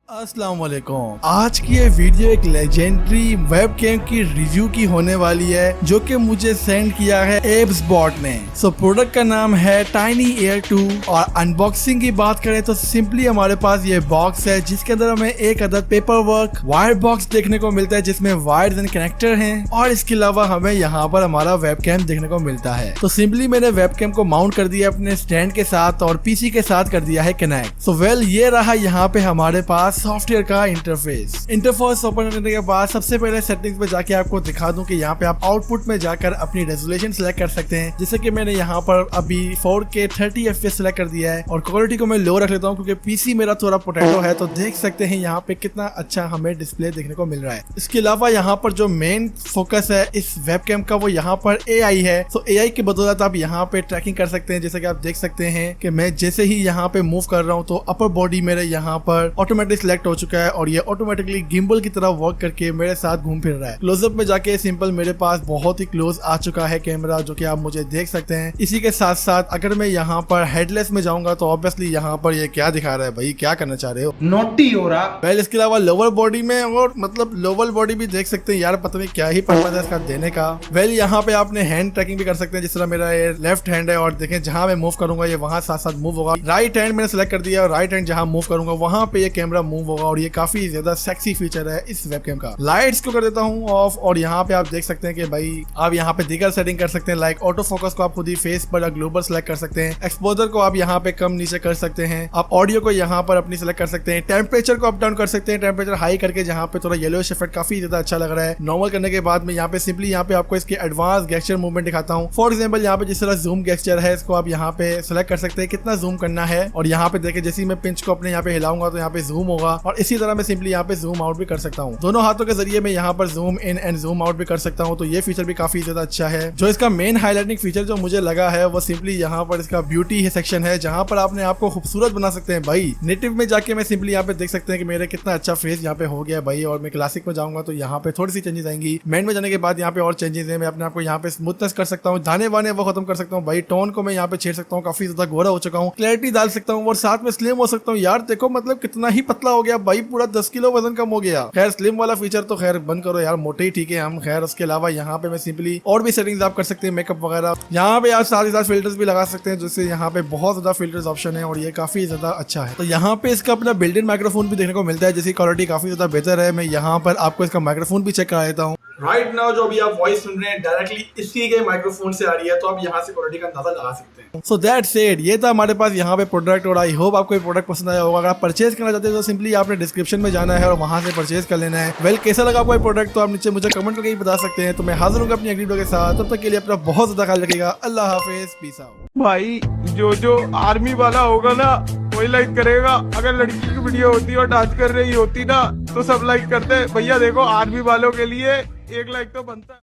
अस्सलाम वालेकुम। आज की ये वीडियो एक लेजेंडरी वेबकैम की रिव्यू की होने वाली है जो कि मुझे सेंड किया है एब्स बॉट ने। प्रोडक्ट का नाम है टाइनी एयर 2 और अनबॉक्सिंग की बात करें तो सिंपली हमारे पास ये बॉक्स है जिसके अंदर हमें एक अदद पेपर वर्क वायर बॉक्स देखने को मिलता है जिसमें वायर्स एंड कनेक्टर हैं और इसके अलावा हमें यहाँ पर हमारा वेबकैम देखने को मिलता है। तो सिंपली मैंने वेबकैम को माउंट कर दिया अपने स्टैंड के साथ और पीसी के साथ कर दिया है कनेक्ट। ये रहा यहाँ पे हमारे पास सॉफ्टवेयर का इंटरफेस ओपन करने के बाद सबसे पहले सेटिंग्स में जाके आपको दिखा दूं कि यहाँ पे आप आउटपुट में जाकर अपनी रेजोल्यूशन सिलेक्ट कर सकते हैं, जैसे कि मैंने यहाँ पर अभी 4K 30 FPS सिलेक्ट कर दिया है और क्वालिटी को मैं लो रख लेता हूँ क्योंकि पीसी मेरा थोड़ा पोटैटो है। तो देख सकते हैं यहाँ पे कितना अच्छा हमें डिस्प्ले देखने को मिल रहा है। इसके अलावा यहाँ पर जो मेन फोकस है इस वेबकैम का वो यहाँ पर AI है। तो AI की बदौलत आप यहाँ पे ट्रैकिंग कर सकते हैं, जैसे कि आप देख सकते हैं कि मैं जैसे ही यहाँ पे मूव कर रहा हूँ तो अपर बॉडी मेरे यहाँ पर ऑटोमेटिक सिलेक्ट हो चुका है और ये ऑटोमेटिकली गिम्बल की तरह वर्क करके मेरे साथ घूम फिर रहा है। क्लोजअप में जाके सिंपल मेरे पास बहुत ही क्लोज आ चुका है कैमरा, जो कि आप मुझे देख सकते हैं। इसी के साथ साथ अगर मैं यहाँ पर हेडलेस में जाऊंगा तो ऑब्वियसली यहाँ पर ये क्या दिखा रहा है, भाई क्या करना चाह रहे हो, नोटी हो रहा। वेल इसके अलावा लोअर बॉडी में और मतलब लोअर बॉडी भी देख सकते हैं यार, पता नहीं क्या ही पर्पस है इसका देने का। वेल यहाँ पे आपने हैंड ट्रैकिंग भी कर सकते हैं, जिस तरह मेरा ये लेफ्ट हैंड है और देखें जहां मैं मूव करूंगा ये वहां साथ साथ मूव होगा। राइट हैंड मैंने सेलेक्ट कर दिया और राइट हैंड जहां मूव करूंगा वहां पे ये कैमरा मूव होगा और ये काफी ज्यादा सेक्सी फीचर है इस वेबकैम का। लाइट्स को कर देता हूं ऑफ और यहाँ पे आप देख सकते हैं कि भाई आप यहाँ पे दीगर सेटिंग कर सकते हैं, लाइक ऑटो फोकस को आप खुद ही फेस पर या ग्लोबल सेलेक्ट कर सकते हैं, एक्सपोजर को आप यहाँ पे कम नीचे कर सकते हैं, आप ऑडियो को यहाँ पर अपनी सेलेक्ट कर सकते हैं, टेम्परेचर को अप डाउन कर सकते हैं, टेम्परेचर हाई करके जहाँ पे थोड़ा येलो इफेक्ट काफी ज्यादा अच्छा लग रहा है। नॉर्मल करने के बाद में यहाँ पे सिंपली यहाँ पे आपको इसके एडवांस गेस्चर मूवमेंट दिखाता हूँ। फॉर एग्जाम्पल यहाँ पे जिस तरह जूम गेस्चर है इसको आप यहाँ पे सेलेक्ट कर सकते हैं कितना जूम करना है और यहाँ पे देखे जैसे मैं पिंच को अपने यहाँ पे हिलाऊंगा तो यहाँ पे जूम होगा और इसी तरह मैं सिंपली यहाँ पे जूम आउट भी कर सकता हूँ। दोनों हाथों के जरिए मैं यहाँ पर zoom in and zoom out भी कर सकता हूँ। तो ये फीचर भी काफी ज्यादा अच्छा है। जो इसका मेन हाईलाइटिंग फीचर जो मुझे लगा है वो सिंपली यहाँ पर इसका ब्यूटी है सेक्शन है, जहाँ पर आपने आपको खूबसूरत बना सकते हैं। भाई नेटिव में जाके मैं सिंपली यहाँ पे देख सकते हैं कि मेरे कितना अच्छा फेस यहाँ पे हो गया भाई, और मैं क्लासिक में जाऊंगा तो यहाँ पे थोड़ी सी चेंजेस आएंगी। मेन में जाने के बाद यहाँ पे और चेंजेस है, मैं अपने आपको यहाँ पे स्मूथनेस कर सकता हूँ, दाने वाने वो खत्म कर सकता हूँ भाई, टोन को मैं यहाँ पे छेड़ सकता हूँ, काफी ज्यादा गोरा हो चुका हूँ, क्लैरिटी डाल सकता हूँ और साथ में स्लिम हो सकता हूँ। यार देखो मतलब कितना ही पतला हो गया भाई, पूरा 10 किलो वजन कम हो गया। खैर स्लिम वाला फीचर तो खैर बंद करो यार, मोटे ही ठीक है हम। खैर उसके अलावा यहाँ पे मैं सिंपली और भी सेटिंग्स आप कर सकते हैं, मेकअप वगैरह यहाँ पे आप साथ ही साथ फिल्टर्स भी लगा सकते हैं, जिससे यहाँ पे बहुत ज्यादा फिल्टर्स ऑप्शन है और ये काफी ज्यादा अच्छा है। तो यहाँ पे इसका अपना बिल्ट इन माइक्रोफोन भी देखने को मिलता है जिसकी क्वालिटी काफी ज्यादा बेहतर है। मैं यहाँ पर आपको इसका माइक्रोफोन भी चेक करा देता हूँ। राइट नाउ जो अभी आप वॉइस सुन रहे हैं डायरेक्टली इसी के माइक्रोफोन से आ रही है, तो आप यहाँ से क्वालिटी का अंदाजा लगा सकते हैं। सो दैट्स इट, ये था हमारे पास यहाँ पे प्रोडक्ट और आई होप आपको ये प्रोडक्ट पसंद आया होगा। अगर आप परचेज करना चाहते हैं तो सिंपली आपने डिस्क्रिप्शन में जाना है और वहां से परचेज कर लेना है। वेल कैसा लगा आपको ये प्रोडक्ट तो आप नीचे मुझे कमेंट करके बता सकते हैं। तो मैं हाजिर हूँ अपनी अगली वीडियो के साथ, तब तक के लिए अपना बहुत ज्यादा ख्याल रखिएगा। अल्लाह हाफिज, पीस आउट। भाई जो आर्मी वाला होगा ना वही लाइक करेगा। अगर लड़की की वीडियो होती और डांस कर रही होती ना तो सब लाइक करते। भैया देखो आर्मी वालों के लिए 1 लाइक तो बनता है।